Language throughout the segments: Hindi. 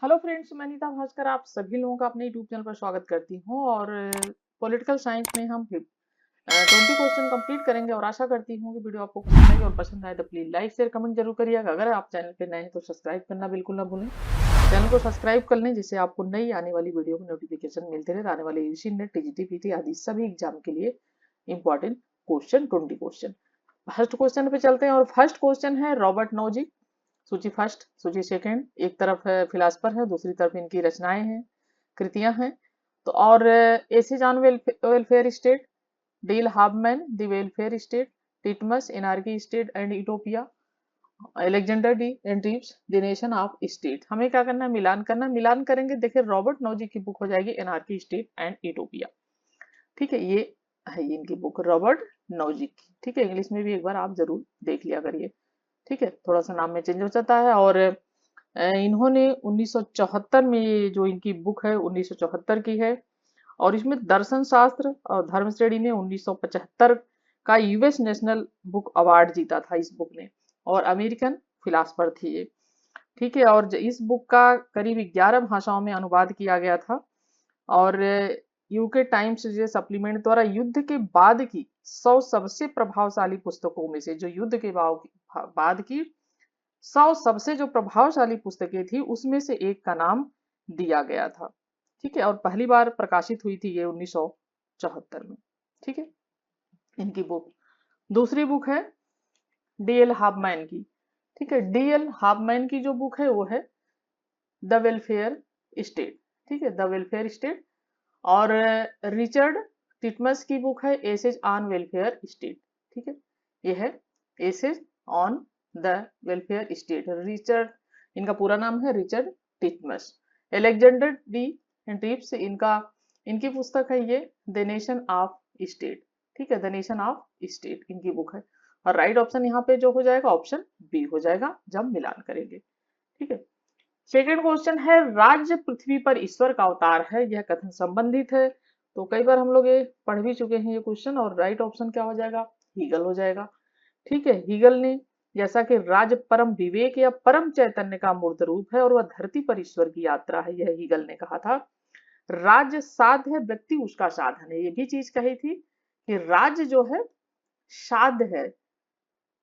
हेलो फ्रेंड्स, मैं नीता भास्कर आप सभी लोगों का अपने यूट्यूब चैनल पर स्वागत करती हूँ। और पॉलिटिकल साइंस में हम 20 क्वेश्चन कंप्लीट करेंगे और आशा करती हूँ कि वीडियो आपको पसंद आएगी। और पसंद आए तो प्लीज लाइक शेयर कमेंट जरूर करिएगा। अगर आप चैनल पे नए हैं तो सब्सक्राइब करना बिल्कुल ना भूलें। चैनल को सब्सक्राइब कर लें जिससे आपको नई आने वाली वीडियो की नोटिफिकेशन मिलते रहे। आने वाले यूजी नेट टीजीटी पीटी आदि सभी एग्जाम के लिए important question 20 question. First question पे चलते हैं और फर्स्ट क्वेश्चन है रॉबर्ट नोजी। सूची फर्स्ट, सूची सेकंड, एक तरफ है फिलासफर है, दूसरी तरफ इनकी रचनाएं हैं, कृतियां हैं। तो और एसी जॉन वेलफेयर स्टेट, डील हाबमैन the welfare state, Titmuss anarchy state and utopia, Alexander D Andrews the nation of state. हमें क्या करना है, मिलान करना है। मिलान करेंगे, देखिए रॉबर्ट नोजी की बुक हो जाएगी एनार्की स्टेट एंड यूटोपिया। ठीक है, ये है इनकी बुक रॉबर्ट नोजी की। ठीक है, इंग्लिश में भी एक बार आप जरूर देख लिया करिए। ठीक है, थोड़ा सा नाम में चेंज हो जाता है। और इन्होंने 1974 में, ये जो इनकी बुक है 1974 की है। और इसमें दर्शन शास्त्र और धर्म श्रेणी में 1975 का यूएस नेशनल बुक अवार्ड जीता था इस बुक ने। और अमेरिकन फिलासफर थी ये। ठीक है, और इस बुक का करीब 11 भाषाओं में अनुवाद किया गया था। और यूके टाइम्स जो सप्लीमेंट द्वारा युद्ध के बाद की 100 सबसे प्रभावशाली पुस्तकों में से, जो युद्ध के बाद की 100 सबसे जो प्रभावशाली पुस्तकें थी उसमें से एक का नाम दिया गया था। ठीक है, और पहली बार प्रकाशित हुई थी ये 1974 में। ठीक है, इनकी बुक। दूसरी बुक है डीएल हाफमैन की। ठीक है, डीएल हाफमैन की जो बुक है वो है द वेलफेयर स्टेट। ठीक है, द वेलफेयर स्टेट। और रिचर्ड टिटमस की बुक है एसेज ऑन वेलफेयर स्टेट। ठीक है, ये है essays on the welfare state. Richard, इनका पूरा नाम है Richard Titmuss. Alexander d' Entreves, इनकी पुस्तक है ये द नेशन ऑफ स्टेट। ठीक है, द नेशन ऑफ स्टेट इनकी बुक है। और राइट ऑप्शन यहाँ पे जो हो जाएगा ऑप्शन बी हो जाएगा जब मिलान करेंगे। ठीक है, सेकेंड क्वेश्चन है राज्य पृथ्वी पर ईश्वर का अवतार है, यह कथन संबंधित है। तो कई बार हम लोग ये पढ़ भी चुके हैं ये क्वेश्चन। और राइट ऑप्शन क्या हो जाएगा, हीगल हो जाएगा। ठीक है, हीगल ने, जैसा कि राज परम विवेक या परम चैतन्य का मूर्त रूप है और वह धरती पर ईश्वर की यात्रा है, यह हीगल ने कहा था। राज्य साध है, व्यक्ति उसका साधन है, ये भी चीज कही थी कि राज्य जो है साध है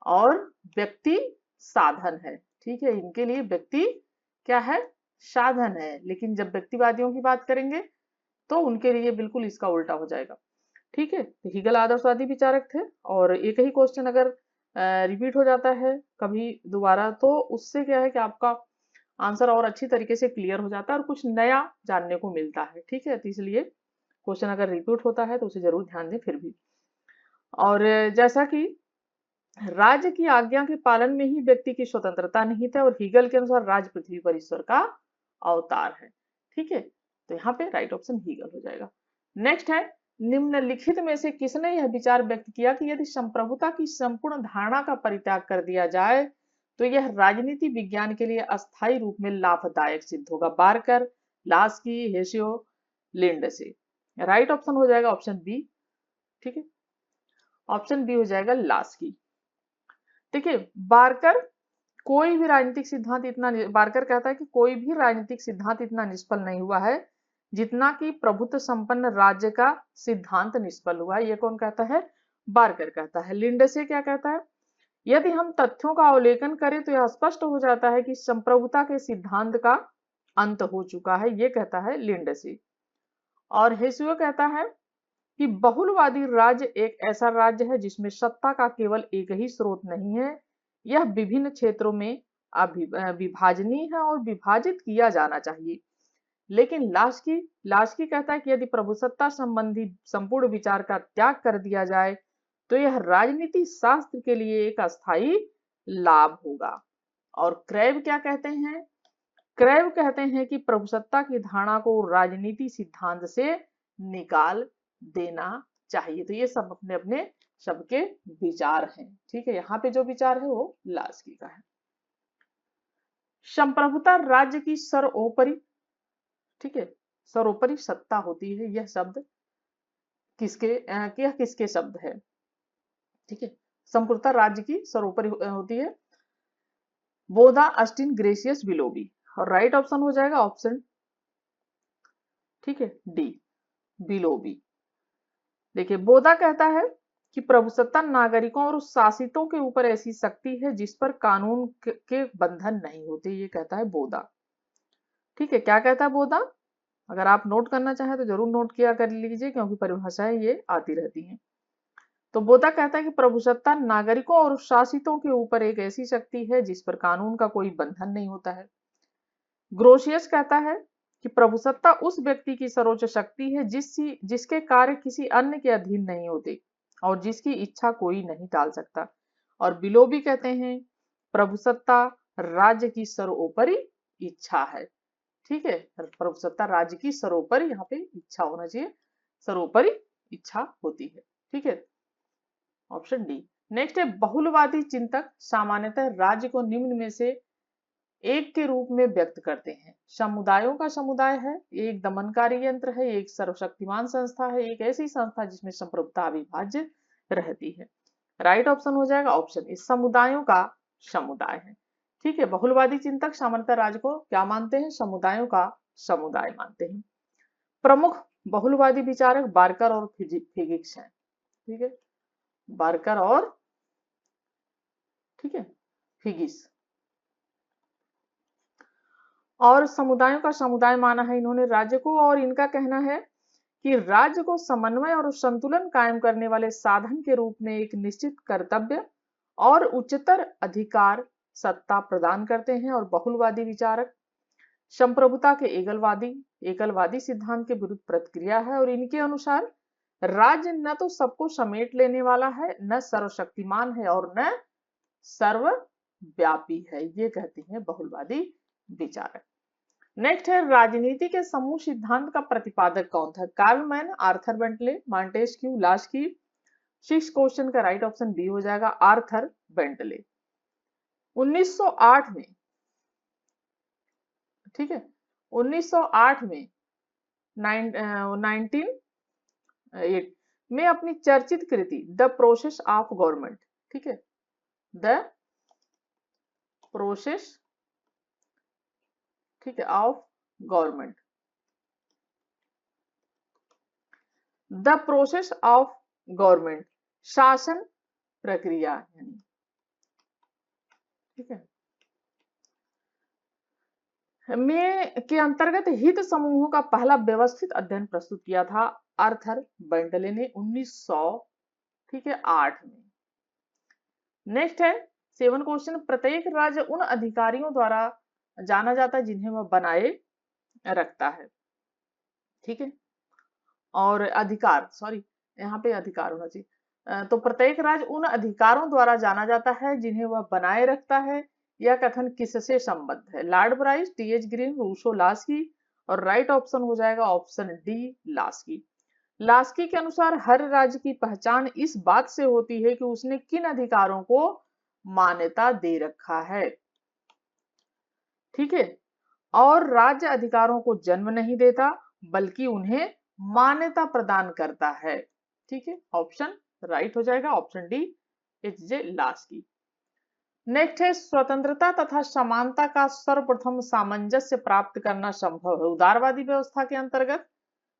और व्यक्ति साधन है। ठीक है, इनके लिए व्यक्ति क्या है, साधन है। लेकिन जब व्यक्तिवादियों की बात करेंगे तो उनके लिए बिल्कुल इसका उल्टा हो जाएगा। ठीक है, तो हीगल आदर्शवादी विचारक थे। और एक ही क्वेश्चन अगर रिपीट हो जाता है कभी दोबारा तो उससे क्या है कि आपका आंसर और अच्छी तरीके से क्लियर हो जाता है और कुछ नया जानने को मिलता है। ठीक है, तो इसलिए क्वेश्चन अगर रिपीट होता है तो उसे जरूर ध्यान दें फिर भी। और जैसा कि राज्य की आज्ञा के पालन में ही व्यक्ति की स्वतंत्रता निहित है और हीगल के अनुसार राज्य पृथ्वी पर ईश्वर का अवतार है। ठीक है, तो यहाँ पे राइट ऑप्शन हीगल हो जाएगा। नेक्स्ट है, निम्नलिखित में से किसने यह विचार व्यक्त किया कि यदि संप्रभुता की संपूर्ण धारणा का परित्याग कर दिया जाए तो यह राजनीति विज्ञान के लिए अस्थायी रूप में लाभदायक सिद्ध होगा। बारकर, लास्की, हेसियो, लिंडसे। राइट ऑप्शन हो जाएगा ऑप्शन बी। ठीक है, ऑप्शन बी हो जाएगा लास्की। देखिए, बारकर कोई भी राजनीतिक सिद्धांत इतना, बारकर कहता है कि कोई भी राजनीतिक सिद्धांत इतना निष्फल नहीं हुआ है जितना कि प्रभुत्व संपन्न राज्य का सिद्धांत निष्फल हुआ है। ये कौन कहता है, बारकर कहता है। लिंडसे क्या कहता है, यदि हम तथ्यों का अवलोकन करें तो यह स्पष्ट हो जाता है कि संप्रभुता के सिद्धांत का अंत हो चुका है, ये कहता है लिंडसे। और हेसुओ कहता है कि बहुलवादी राज्य एक ऐसा राज्य है जिसमें सत्ता का केवल एक ही स्रोत नहीं है, यह विभिन्न क्षेत्रों में विभाजनीय है और विभाजित किया जाना चाहिए। लेकिन लास्की कहता है कि यदि प्रभुसत्ता संबंधी संपूर्ण विचार का त्याग कर दिया जाए तो यह राजनीति शास्त्र के लिए एक अस्थायी लाभ होगा। और क्रैब क्या कहते हैं, क्रैब कहते हैं कि प्रभुसत्ता की धारणा को राजनीति सिद्धांत से निकाल देना चाहिए। तो ये सब अपने अपने सबके विचार हैं। ठीक है, यहाँ पे जो विचार है वो लास्की का है। संप्रभुता राज्य की सर्वोपरि, ठीक है, सर्वोपरि सत्ता होती है। यह शब्द यह किसके शब्द है। ठीक है, संप्रभुता राज्य की सर्वोपरि होती है। बोधा अस्टिन ग्रेसियस विलोबी। और राइट ऑप्शन हो जाएगा ऑप्शन, ठीक है, डी, बिलो बी। देखिए बोधा कहता है कि प्रभुसत्ता नागरिकों और शासितों के ऊपर ऐसी शक्ति है जिस पर कानून के बंधन नहीं होते, ये कहता है बोधा। ठीक है, क्या कहता है बोधा? अगर आप नोट करना चाहें तो जरूर नोट किया कर लीजिए, क्योंकि परिभाषाएं ये आती रहती हैं। तो बोधा कहता है कि प्रभुसत्ता नागरिकों और शासितों के ऊपर एक ऐसी शक्ति है जिस पर कानून का कोई बंधन नहीं होता है। ग्रोशियस कहता है कि प्रभुसत्ता उस व्यक्ति की सर्वोच्च शक्ति है जिसके कार्य किसी अन्य के अधीन नहीं होते और जिसकी इच्छा कोई नहीं टाल सकता। और बिलोबी कहते हैं प्रभुसत्ता राज्य की सर्वोपरि इच्छा है। ठीक है, प्रभुसत्ता राज्य की सर्वोपरि, यहाँ पे इच्छा होना चाहिए, सर्वोपरि इच्छा होती है। ठीक है, ऑप्शन डी। नेक्स्ट है बहुलवादी चिंतक सामान्यतः राज्य को निम्न में से एक के रूप में व्यक्त करते हैं। समुदायों का समुदाय है, एक दमनकारी यंत्र है, एक सर्वशक्तिमान संस्था है, एक ऐसी संस्था जिसमें संप्रभुता अविभाज्य रहती है। राइट ऑप्शन हो जाएगा ऑप्शन ए, समुदायों का समुदाय है। ठीक है, बहुलवादी चिंतक सामान्यतः राज्य को क्या मानते हैं? समुदायों का समुदाय मानते हैं। प्रमुख बहुलवादी विचारक बार्कर और फिगिक्स हैं। ठीक है, बार्कर और, ठीक है, फिगिस। और समुदायों का समुदाय माना है इन्होंने राज्य को, और इनका कहना है कि राज्य को समन्वय और संतुलन कायम करने वाले साधन के रूप में एक निश्चित कर्तव्य और उच्चतर अधिकार सत्ता प्रदान करते हैं। और बहुलवादी विचारक संप्रभुता के एकलवादी सिद्धांत के विरुद्ध प्रतिक्रिया है, और इनके अनुसार राज्य न तो सबको समेट लेने वाला है, न सर्वशक्तिमान है, और न सर्वव्यापी है, ये कहते हैं बहुलवादी विचारक। नेक्स्ट है राजनीति के समूह सिद्धांत का प्रतिपादक कौन था? Karl Mann, Arthur Bentley, Montesquieu, Laski. 6 question का राइट ऑप्शन बी हो जाएगा आर्थर बेंटले। 1908 में, ठीक है, 1908 में 1908 में अपनी चर्चित कृति द प्रोसेस ऑफ गवर्नमेंट, ठीक है, द प्रोसेस, ठीक है, of government, the process of government, शासन प्रक्रिया यानी, ठीक है, में के अंतर्गत हित समूहों का पहला व्यवस्थित अध्ययन प्रस्तुत किया था आर्थर बेंटले ने 1900, ठीक है, 8 में। नेक्स्ट है 7 क्वेश्चन, प्रत्येक राज्य उन अधिकारियों द्वारा जाना जाता है जिन्हें वह बनाए रखता है। ठीक है, और अधिकार, सॉरी यहाँ पे अधिकार होना चाहिए। तो प्रत्येक राज्य उन अधिकारों द्वारा जाना जाता है जिन्हें वह बनाए रखता है। यह कथन किससे संबद्ध है? Lord Bryce, T H. Green, Rousseau, Laski. और राइट ऑप्शन हो जाएगा ऑप्शन डी, लास्की। लास्की के अनुसार हर राज्य की पहचान इस बात से होती है कि उसने किन अधिकारों को मान्यता दे रखा है। ठीक है, और राज्य अधिकारों को जन्म नहीं देता बल्कि उन्हें मान्यता प्रदान करता है। ठीक है, ऑप्शन राइट हो जाएगा ऑप्शन डी, एच.जे. लास्की। नेक्स्ट है स्वतंत्रता तथा समानता का सर्वप्रथम सामंजस्य प्राप्त करना संभव है उदारवादी व्यवस्था के अंतर्गत,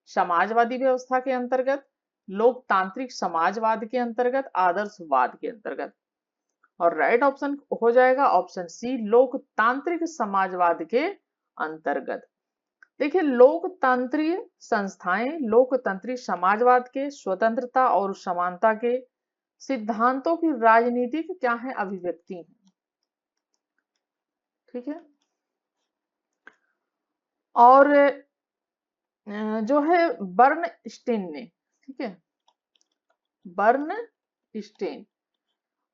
समाजवादी व्यवस्था के अंतर्गत, लोकतांत्रिक समाजवाद के अंतर्गत, आदर्शवाद के अंतर्गत। और राइट ऑप्शन हो जाएगा ऑप्शन सी, लोकतांत्रिक समाजवाद के अंतर्गत। देखिए लोकतंत्रीय संस्थाएं लोकतंत्री समाजवाद के स्वतंत्रता और समानता के सिद्धांतों की राजनीतिक क्या है? अभिव्यक्ति है। ठीक है, और जो है बर्नस्टीन ने, ठीक है,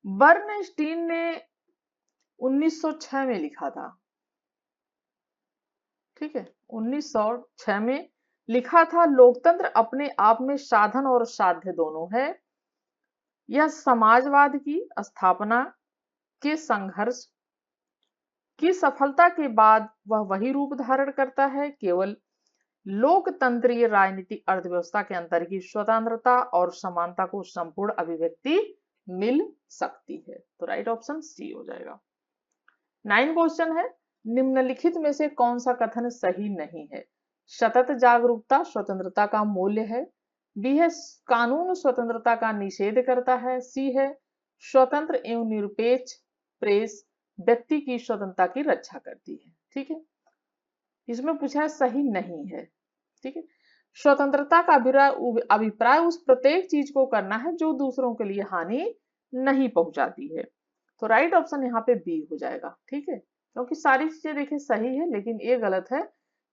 बर्नस्टीन ने 1906 में लिखा था। ठीक है, 1906 में लिखा था, लोकतंत्र अपने आप में साधन और साध्य दोनों है। यह समाजवाद की स्थापना के संघर्ष की सफलता के बाद वह वही रूप धारण करता है। केवल लोकतंत्रीय राजनीतिक अर्थव्यवस्था के अंतर की स्वतंत्रता और समानता को संपूर्ण अभिव्यक्ति मिल सकती है। तो राइट ऑप्शन सी हो जाएगा। 9 क्वेश्चन है, निम्नलिखित में से कौन सा कथन सही नहीं है? सतत जागरूकता स्वतंत्रता का मूल्य है। बी है कानून स्वतंत्रता का निषेध करता है। सी है स्वतंत्र एवं निरपेक्ष प्रेस व्यक्ति की स्वतंत्रता की रक्षा करती है। ठीक है, इसमें पूछा है सही नहीं है। ठीक है, स्वतंत्रता का अभिप्राय उस प्रत्येक चीज को करना है जो दूसरों के लिए हानि नहीं पहुंचाती है। तो राइट ऑप्शन यहाँ पे बी हो जाएगा। ठीक है, क्योंकि सारी चीजें देखिए सही है, लेकिन ये गलत है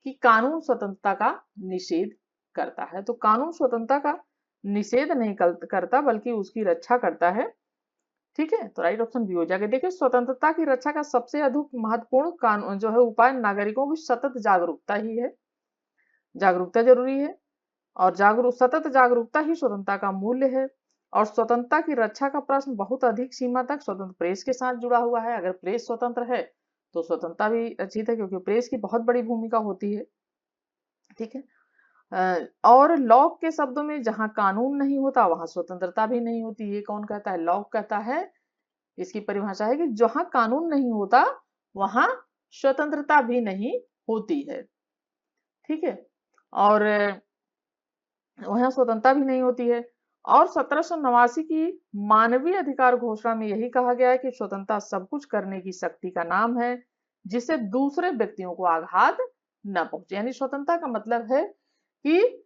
कि कानून स्वतंत्रता का निषेध करता है। तो कानून स्वतंत्रता का निषेध नहीं करता बल्कि उसकी रक्षा करता है। ठीक है, तो राइट ऑप्शन बी हो जाएगा। देखिए, स्वतंत्रता की रक्षा का सबसे अधिक महत्वपूर्ण कानून जो है उपाय नागरिकों की सतत जागरूकता ही है। जागरूकता जरूरी है और सतत जागरूकता ही स्वतंत्रता का मूल्य है। और स्वतंत्रता की रक्षा का प्रश्न बहुत अधिक सीमा तक स्वतंत्र प्रेस के साथ जुड़ा हुआ है। अगर प्रेस स्वतंत्र है तो स्वतंत्रता भी रक्षित है, क्योंकि प्रेस की बहुत बड़ी भूमिका होती है। ठीक है, और लॉक के शब्दों में जहां कानून नहीं होता वहां स्वतंत्रता भी नहीं होती। ये कौन कहता है? लॉक कहता है। इसकी परिभाषा है कि जहां कानून नहीं होता वहां स्वतंत्रता भी नहीं होती है। ठीक है, और वहां स्वतंत्रता भी नहीं होती है। और 1789 की मानवीय अधिकार घोषणा में यही कहा गया है कि स्वतंत्रता सब कुछ करने की शक्ति का नाम है जिससे दूसरे व्यक्तियों को आघात न पहुंचे। यानी स्वतंत्रता का मतलब है कि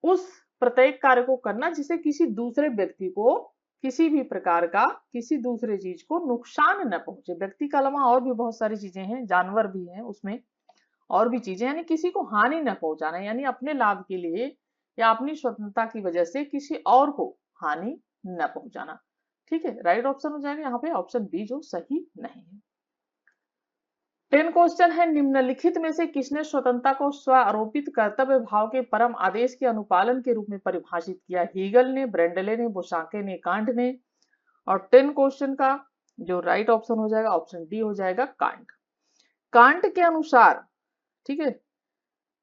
उस प्रत्येक कार्य को करना जिसे किसी दूसरे व्यक्ति को किसी भी प्रकार का किसी दूसरे चीज को नुकसान न पहुंचे। व्यक्ति के अलावा और भी बहुत सारी चीजें हैं, जानवर भी हैं उसमें, और भी चीजें, यानी किसी को हानि न पहुंचाना, यानी अपने लाभ के लिए या अपनी स्वतंत्रता की वजह से किसी और को हानि न पहुंचाना। ठीक है, राइट ऑप्शन हो जाएगा यहाँ पे ऑप्शन बी जो सही नहीं है। 10 क्वेश्चन है, निम्नलिखित में से किसने स्वतंत्रता को स्व आरोपित कर्तव्य भाव के परम आदेश के अनुपालन के रूप में परिभाषित किया? हीगल ने, ब्रेंडले ने, बोसाके ने, कांट ने। और 10 क्वेश्चन का जो राइट ऑप्शन हो जाएगा ऑप्शन डी हो जाएगा कांट। कांट के अनुसार, ठीक है,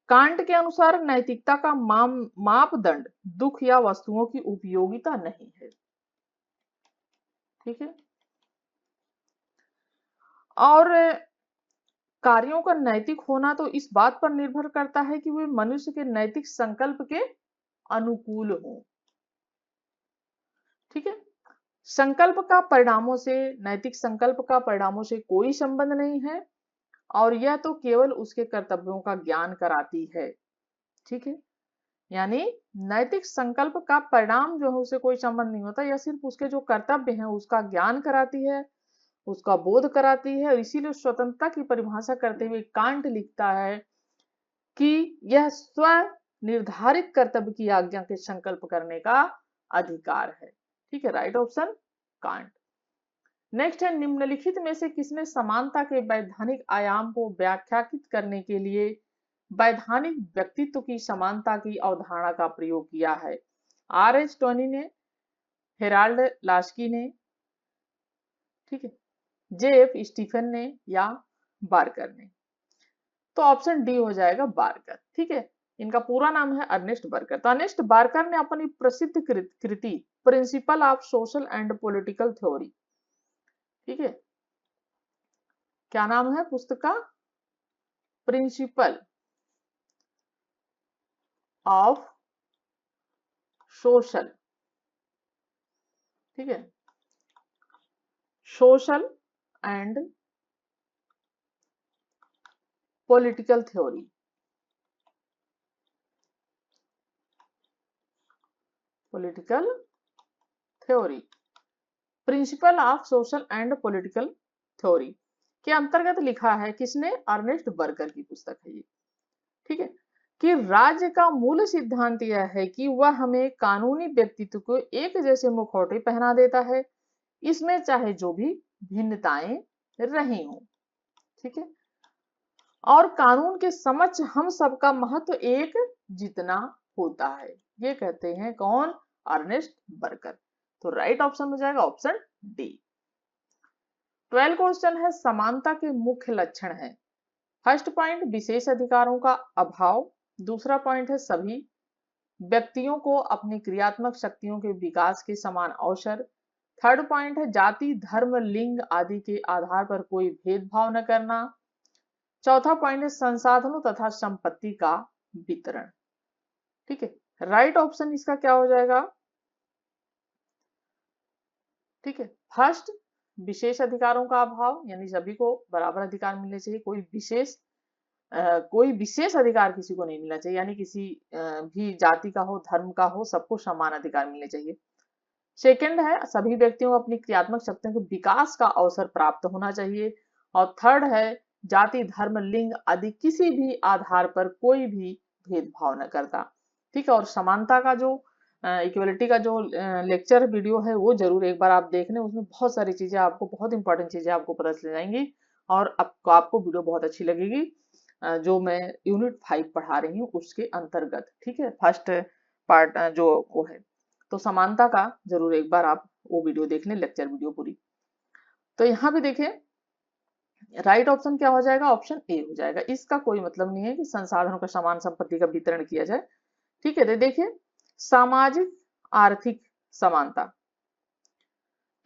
कांट के अनुसार नैतिकता का मापदंड दुख या वस्तुओं की उपयोगिता नहीं है। ठीक है, और कार्यों का नैतिक होना तो इस बात पर निर्भर करता है कि वे मनुष्य के नैतिक संकल्प के अनुकूल हो। ठीक है, संकल्प का परिणामों से, नैतिक संकल्प का परिणामों से कोई संबंध नहीं है और यह तो केवल उसके कर्तव्यों का ज्ञान कराती है। ठीक है, यानी नैतिक संकल्प का परिणाम जो है उससे कोई संबंध नहीं होता, यह सिर्फ उसके जो कर्तव्य हैं उसका ज्ञान कराती है, उसका बोध कराती है। और इसीलिए स्वतंत्रता की परिभाषा करते हुए कांट लिखता है कि यह स्व निर्धारित कर्तव्य की आज्ञा के संकल्प करने का अधिकार है। ठीक है, राइट ऑप्शन कांट। नेक्स्ट है, निम्नलिखित में से किसने समानता के वैधानिक आयाम को व्याख्यायित करने के लिए वैधानिक व्यक्तित्व की समानता की अवधारणा का प्रयोग किया है? आर एच टोनी ने, हेराल्ड लास्की ने, ठीक है, जे एफ स्टीफन ने या बार्कर ने। तो ऑप्शन डी हो जाएगा बार्कर। ठीक है, इनका पूरा नाम है अर्नेस्ट बार्कर। तो अर्नेस्ट बार्कर ने अपनी प्रसिद्ध कृति principle of social and political theory, ठीक है, क्या नाम है पुस्तक का? प्रिंसिपल ऑफ सोशल, ठीक है, social and political theory, political theory, principal of social and political theory के अंतर्गत लिखा है। किसने? अर्नेस्ट बर्गर की पुस्तक है ये। ठीक है, कि राज्य का मूल सिद्धांत यह है कि वह हमें कानूनी व्यक्तित्व को एक जैसे मुखौटे पहना देता है, इसमें चाहे जो भी भिन्नताएं रही हों। ठीक है, और कानून के समक्ष हम सबका महत्व एक जितना होता है। ये कहते हैं कौन? Ernest Barker. तो राइट ऑप्शन हो जाएगा ऑप्शन डी। 12 क्वेश्चन है, समानता के मुख्य लक्षण है। फर्स्ट पॉइंट विशेष अधिकारों का अभाव, दूसरा पॉइंट है सभी व्यक्तियों को अपनी क्रियात्मक शक्तियों के विकास के समान अवसर, थर्ड पॉइंट है जाति, धर्म, लिंग आदि के आधार पर कोई भेदभाव न करना, चौथा पॉइंट है संसाधनों तथा संपत्ति का वितरण। ठीक है, राइट ऑप्शन इसका क्या हो जाएगा? ठीक है, फर्स्ट विशेष अधिकारों का अभाव, यानी सभी को बराबर अधिकार मिलने चाहिए, कोई विशेष अधिकार किसी को नहीं मिलना चाहिए, यानी किसी भी जाति का हो, धर्म का हो, सबको समान अधिकार मिलने चाहिए। सेकंड है सभी व्यक्तियों को अपनी क्रियात्मक शक्तियों के विकास का अवसर प्राप्त होना चाहिए। और थर्ड है जाति, धर्म, लिंग आदि किसी भी आधार पर कोई भी भेदभाव न करता। ठीक है, और समानता का जो इक्वलिटी का जो लेक्चर वीडियो है वो जरूर एक बार आप देख लें, उसमें बहुत सारी चीजें आपको, बहुत इंपॉर्टेंट चीजें आपको पता चल जाएंगी और आपको वीडियो बहुत अच्छी लगेगी, जो मैं यूनिट 5 पढ़ा रही हूँ उसके अंतर्गत। ठीक है, फर्स्ट पार्ट जो वो है, तो समानता का जरूर एक बार आप वो वीडियो देख लें, लेक्चर वीडियो पूरी। तो यहाँ पे देखिए राइट ऑप्शन क्या हो जाएगा? ऑप्शन ए हो जाएगा। इसका कोई मतलब नहीं है कि संसाधनों का समान संपत्ति का वितरण किया जाए। ठीक है, तो देखिए सामाजिक आर्थिक समानता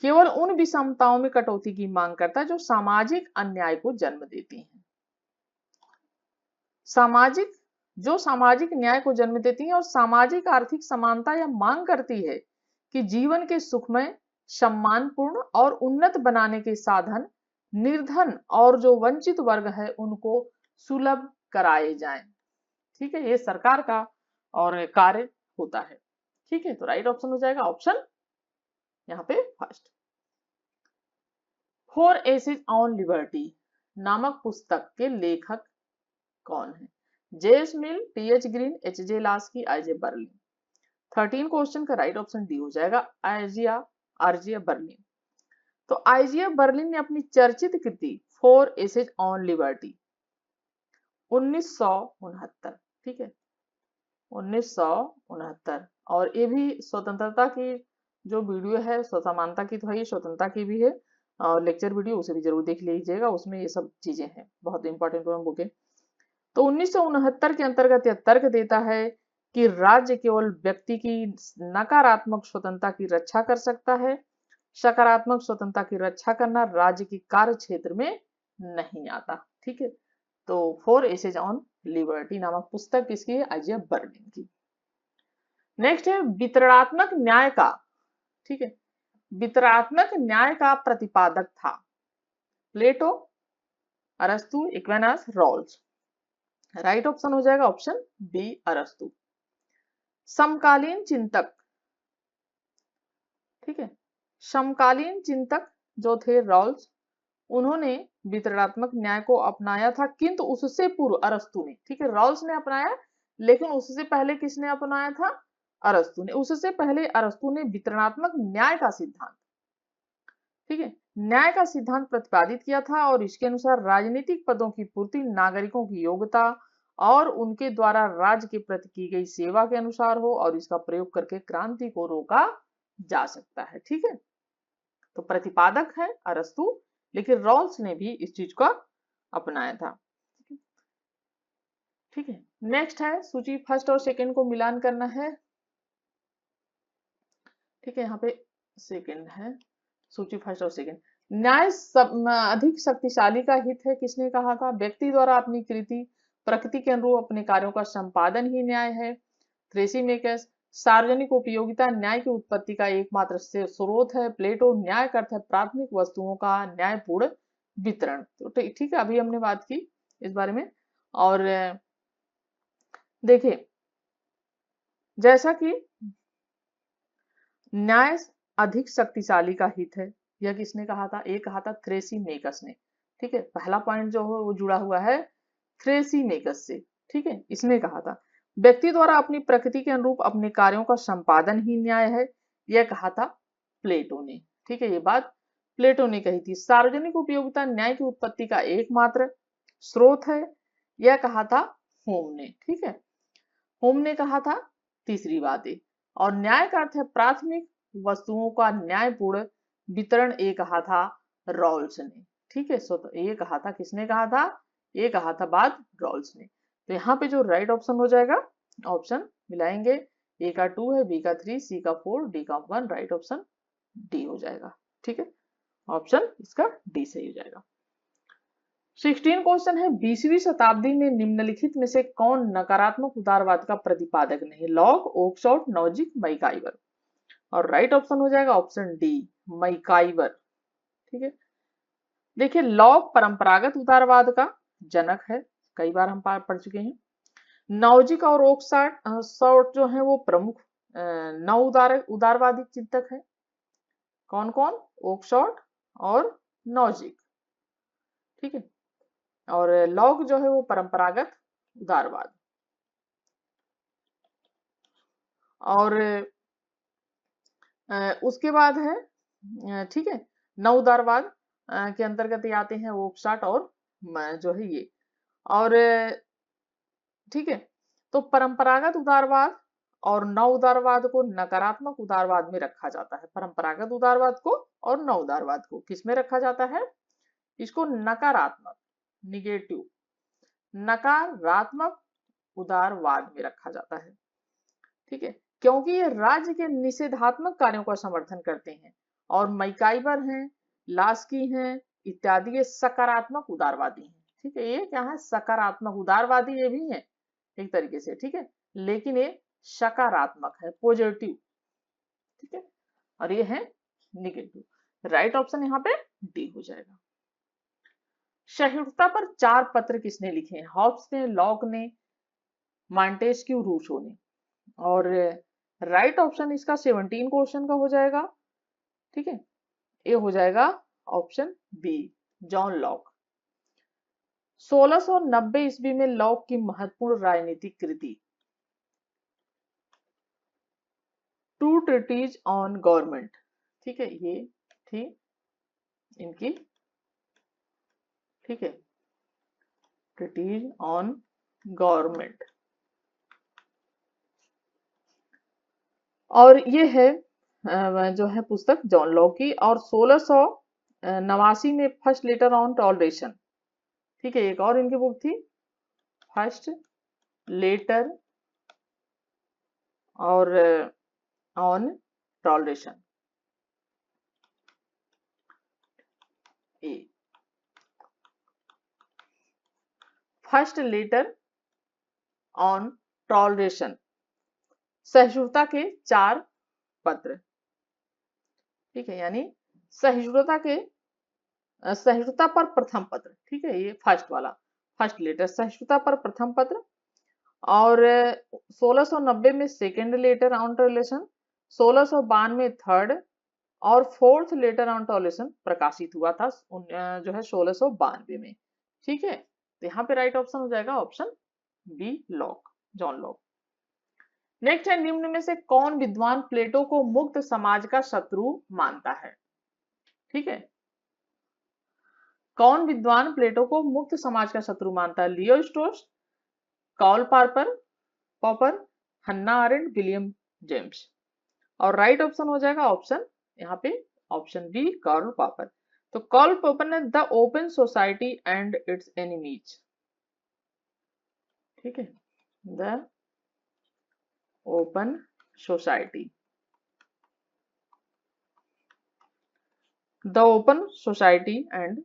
केवल उन विषमताओं में कटौती की मांग करता है जो सामाजिक अन्याय को जन्म देती हैं। सामाजिक न्याय को जन्म देती है और सामाजिक आर्थिक समानता यह मांग करती है कि जीवन के सुखमय, सम्मानपूर्ण और उन्नत बनाने के साधन निर्धन और जो वंचित वर्ग है उनको सुलभ कराए जाएं। ठीक है, ये सरकार का और कार्य होता है। ठीक है, तो राइट ऑप्शन हो जाएगा ऑप्शन यहाँ पे फर्स्ट। 4 एसेज ऑन लिबर्टी नामक पुस्तक के लेखक कौन है? J S Mill, T H Green, H J Laski, I J Berlin. 13 question का राइट ऑप्शन डी हो जाएगा आरजे बर्लिन। तो आईजे बर्लिन ने अपनी चर्चित कृति 4 एसेज ऑन लिबर्टी 1969, ठीक है 1969, और ये भी स्वतंत्रता की जो वीडियो है, समानता की तो है, स्वतंत्रता की भी है, और लेक्चर वीडियो उसे भी जरूर देख लीजिएगा, उसमें ये सब चीजें हैं, बहुत इंपॉर्टेंट बुक है। तो 1969 के अंतर्गत यह तर्क देता है कि राज्य केवल व्यक्ति की नकारात्मक स्वतंत्रता की रक्षा कर सकता है, सकारात्मक स्वतंत्रता की रक्षा करना राज्य की कार्य क्षेत्र में नहीं आता। ठीक है, तो 4 एसेज ऑन लिबर्टी नामक पुस्तक किसकी है? आईजे बर्लिन की। नेक्स्ट है वितरणात्मक न्याय का, ठीक है, वितरणात्मक न्याय का प्रतिपादक था प्लेटो, अरस्तु, इक्वेनास, रॉल्स। राइट ऑप्शन हो जाएगा ऑप्शन बी अरस्तु। समकालीन चिंतक, ठीक है, समकालीन चिंतक जो थे रॉल्स, उन्होंने वितरणात्मक न्याय को अपनाया था, किंतु उससे पूर्व अरस्तु ने, ठीक है, रॉल्स ने अपनाया लेकिन उससे पहले किसने अपनाया था? अरस्तु ने। उससे पहले अरस्तु ने वितरणात्मक न्याय का सिद्धांत, ठीक है, न्याय का सिद्धांत प्रतिपादित किया था और इसके अनुसार राजनीतिक पदों की पूर्ति नागरिकों की योग्यता और उनके द्वारा राज्य के प्रति की गई सेवा के अनुसार हो और इसका प्रयोग करके क्रांति को रोका जा सकता है। ठीक है, तो प्रतिपादक है अरस्तु, लेकिन रॉल्स ने भी इस चीज का अपनाया था। ठीक है, नेक्स्ट है सूची फर्स्ट और सेकंड को मिलान करना है। ठीक है, यहाँ पे सेकंड है सूची फर्स्ट और सेकंड। न्याय अधिक शक्तिशाली का हित है, किसने कहा था? व्यक्ति द्वारा अपनी कृति प्रकृति के अनुरूप अपने कार्यों का संपादन ही न्याय है, थ्रेसीमेकस। सार्वजनिक उपयोगिता न्याय की उत्पत्ति का एकमात्र स्रोत है, प्लेटो। न्याय का अर्थ है प्राथमिक वस्तुओं का न्यायपूर्ण वितरण। तो ठीक है, अभी हमने बात की इस बारे में। और देखिए जैसा कि न्याय अधिक शक्तिशाली का हित है, यह किसने कहा था? एक कहा था थ्रेसीमेकस ने। ठीक है, पहला पॉइंट जो है वो जुड़ा हुआ है थ्रेसीमेकस से। ठीक है, इसने कहा था व्यक्ति द्वारा अपनी प्रकृति के अनुरूप अपने कार्यों का संपादन ही न्याय है, यह कहा था प्लेटो ने। ठीक है, ये बात प्लेटो ने कही थी। सार्वजनिक उपयोगिता न्याय की उत्पत्ति का एकमात्र स्रोत है, यह कहा था होम ने। ठीक है, होम ने कहा था तीसरी बात है। और न्याय का अर्थ है प्राथमिक वस्तुओं का न्यायपूर्ण वितरण, ये कहा था रॉल्स ने। ठीक है, सो तो ये कहा था, किसने कहा था? ये कहा था बात रॉल्स ने। तो यहाँ पे जो राइट ऑप्शन हो जाएगा, ऑप्शन मिलाएंगे, ए का 2 है, बी का 3, सी का 4, डी का 1, राइट ऑप्शन डी हो जाएगा। ठीक है, ऑप्शन इसका डी सही हो जाएगा। 16 क्वेश्चन है, 20वीं शताब्दी में निम्नलिखित में से कौन नकारात्मक उदारवाद का प्रतिपादक नहीं? Locke, Oakeshott, Nozick, MacIver. और राइट ऑप्शन हो जाएगा ऑप्शन डी, मैकाइवर। ठीक है, देखिए लॉक परंपरागत उदारवाद का जनक है, कई बार हम पढ़ चुके हैं। नॉजिक और ओकशॉट शॉट जो है वो प्रमुख नव उदारवादी चिंतक है। कौन कौन? ओकशॉट और नॉजिक। ठीक है, और लॉक जो है वो परंपरागत उदारवाद। और उसके बाद है ठीक है, नव उदारवाद के अंतर्गत ये आते हैं ओकशॉट और जो है ये। और ठीक है, तो परंपरागत उदारवाद और नव उदारवाद को नकारात्मक उदारवाद में रखा जाता है। परंपरागत उदारवाद को और नव उदारवाद को किस में रखा जाता है? इसको नकारात्मक, निगेटिव, नकारात्मक उदारवाद में रखा जाता है। ठीक है, क्योंकि ये राज्य के निषेधात्मक कार्यों का समर्थन करते हैं। और मैकाइवर हैं, लास्की हैं इत्यादि, ये सकारात्मक उदारवादी हैं। ठीक है, ये क्या है? सकारात्मक उदारवादी ये भी हैं एक तरीके से। ठीक है, लेकिन ये सकारात्मक है, पॉजिटिव। ठीक है, और ये है निगेटिव। राइट ऑप्शन यहाँ पे डी हो जाएगा। सहिष्णुता पर 4 पत्र किसने लिखे हैं? हॉब्स ने, लॉक ने, मॉन्टेस्क्यू, रूसो ने। और राइट ऑप्शन इसका 17 क्वेश्चन का हो जाएगा। ठीक है, ये हो जाएगा ऑप्शन बी, जॉन लॉक। 1690 ईस्वी में लॉक की महत्वपूर्ण राजनीतिक कृति टू ट्रीटीज ऑन गवर्नमेंट। ठीक है, ये थी इनकी, ठीक है, ट्रीटीज ऑन गवर्नमेंट। और ये है जो है पुस्तक जॉन लॉक की। और 1689 में फर्स्ट लेटर ऑन टॉलरेशन। ठीक है, एक और इनकी बुक थी, फर्स्ट लेटर और on toleration. First later on toleration, सहिष्णुता के 4 पत्र। ठीक है, यानी सहिष्णुता के सहिष्णुता पर प्रथम पत्र। ठीक है, ये फर्स्ट वाला, फर्स्ट लेटर, सहिष्णुता पर प्रथम पत्र। और 1690 में सेकेंड लेटर ऑन टॉलरेशन, 1692 में थर्ड, और फोर्थ लेटर ऑन टॉलरेशन प्रकाशित हुआ था जो है 1692 में। ठीक है, तो यहाँ पे राइट ऑप्शन हो जाएगा option B, Locke, John Locke. Next है, निम्न में से कौन विद्वान प्लेटो को मुक्त समाज का शत्रु मानता है? ठीक है, कौन विद्वान प्लेटो को मुक्त समाज का शत्रु मानता है? Leo Strauss, Karl Popper, Hannah Arendt, William James. और राइट ऑप्शन हो जाएगा ऑप्शन यहाँ पे ऑप्शन बी, कार्ल पॉपर। तो कार्ल पॉपर ने the open society and its enemies. ठीक है, the open society, the open society and,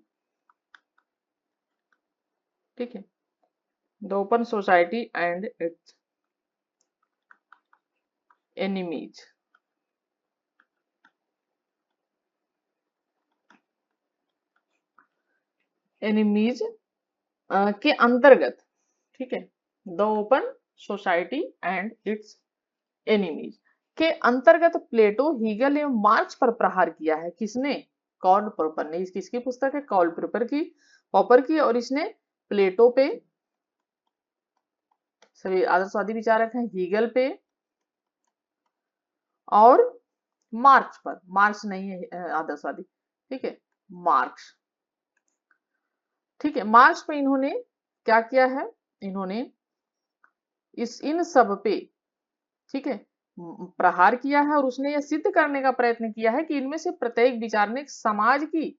ठीक है, the open society and its enemies. Enemies के अंतर्गत, ठीक है, the open society and its enemies के अंतर्गत प्लेटो, हीगल एवं मार्क्स पर प्रहार किया है। किसने? कार्ल पॉपर ने। किसकी पुस्तक है? कार्ल पॉपर की। और इसने प्लेटो पे, सभी आदर्शवादी विचारक हैं, हीगल पे और मार्क्स पर। मार्क्स नहीं है आदर्शवादी, ठीक है, मार्क्स। ठीक है, मार्क्स पे इन्होंने क्या किया है? इन्होंने इन सब पे, ठीक है, प्रहार किया है। और उसने यह सिद्ध करने का प्रयत्न किया है कि इनमें से प्रत्येक विचार ने समाज की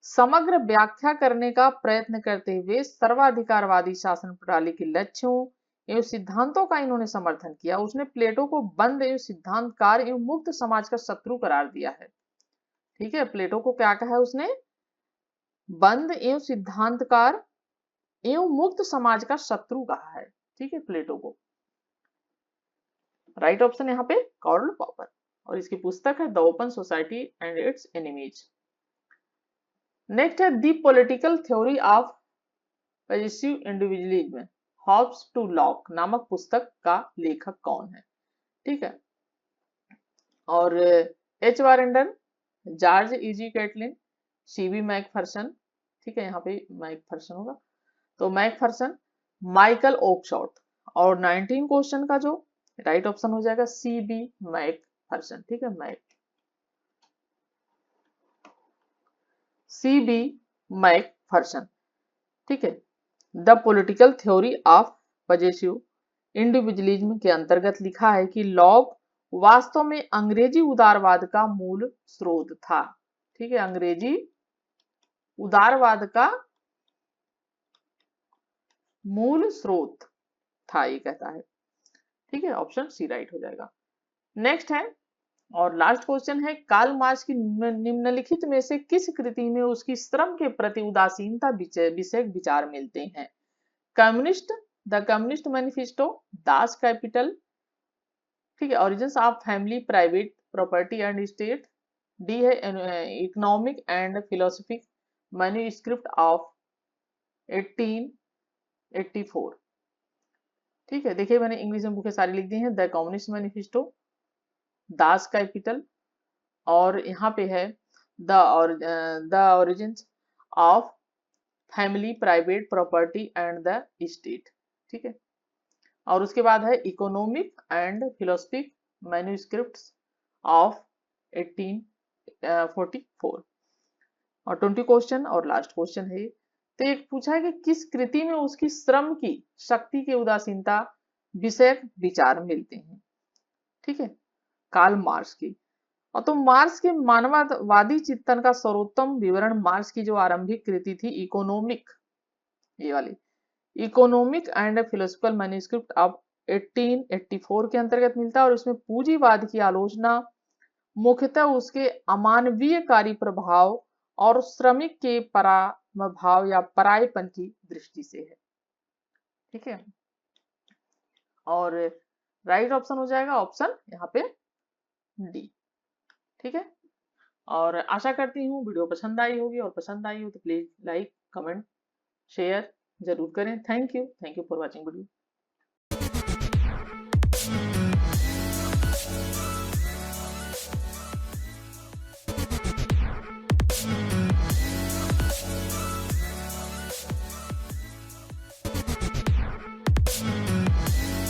समग्र व्याख्या करने का प्रयत्न करते हुए सर्वाधिकारवादी शासन प्रणाली के लक्ष्यों एवं सिद्धांतों का इन्होंने समर्थन किया। उसने प्लेटो को बंद एवं सिद्धांतकार एवं मुक्त समाज का शत्रु करार दिया है। ठीक है, प्लेटो को क्या कहा है उसने? बंद एवं सिद्धांतकार एवं मुक्त समाज का शत्रु कहा है, ठीक है, प्लेटो को। राइट ऑप्शन यहाँ पे कार्ल पॉपर, और इसकी पुस्तक है the open society and its enemies. Next है the political theory of positive individualism, Hobbes to Locke नामक पुस्तक का लेखक कौन है, ठीक है। और H Warrender, George E G Catlin, C B Macpherson, ठीक है, यहाँ पे मैकफर्सन होगा, तो मैकफर्सन, माइकल ओकशॉट। और 19 क्वेश्चन का जो राइट ऑप्शन हो जाएगा सीबी मैकफर्सन, ठीक है, सीबी मैकफर्सन, ठीक है। The political theory of positive individualism के अंतर्गत लिखा है कि लॉक वास्तव में अंग्रेजी उदारवाद का मूल स्रोत था, ठीक है, अंग्रेजी उदारवाद का मूल स्रोत था, ये कहता है, ठीक है, ऑप्शन सी राइट हो जाएगा। नेक्स्ट है और लास्ट क्वेश्चन है, कार्ल मार्क्स की निम्नलिखित में से किस कृति में उसकी श्रम के प्रति उदासीनता विषयक विचार मिलते हैं? Communist, the communist manifesto, Das Kapital, ठीक है, origins of family, private property and state, डी है economic and philosophic manuscript of 1884, ठीक है। देखिए मैंने इंग्लिश में बुकें सारी लिख दी हैं, the communist manifesto, Das capital, और यहाँ पे है the origins of family, private property and the state, ठीक है। और उसके बाद है economic and philosophic manuscripts of 1844। और 20 क्वेश्चन और लास्ट क्वेश्चन है, तो एक पूछा है कि किस कृति में उसकी श्रम की शक्ति के उदासीनता विषयक विचार मिलते हैं, ठीक है, कार्ल मार्क्स की। और तो मार्क्स के मानववादी चिंतन का सर्वोत्तम विवरण मार्क्स की जो आरंभिक कृति थी इकोनॉमिक, ये वाली economic and philosophical manuscript of 1884 के अंतर्गत मिलता है, और इसमें पूंजीवाद की आलोचना मुख्यतः उसके अमानवीय कार्य प्रभाव और श्रमिक के परामभाव या परायपन की दृष्टि से है, ठीक है। और राइट ऑप्शन हो जाएगा ऑप्शन यहाँ पे डी, ठीक है। और आशा करती हूँ वीडियो पसंद आई होगी, और पसंद आई हो तो प्लीज लाइक, कमेंट, शेयर जरूर करें। Thank you for watching video.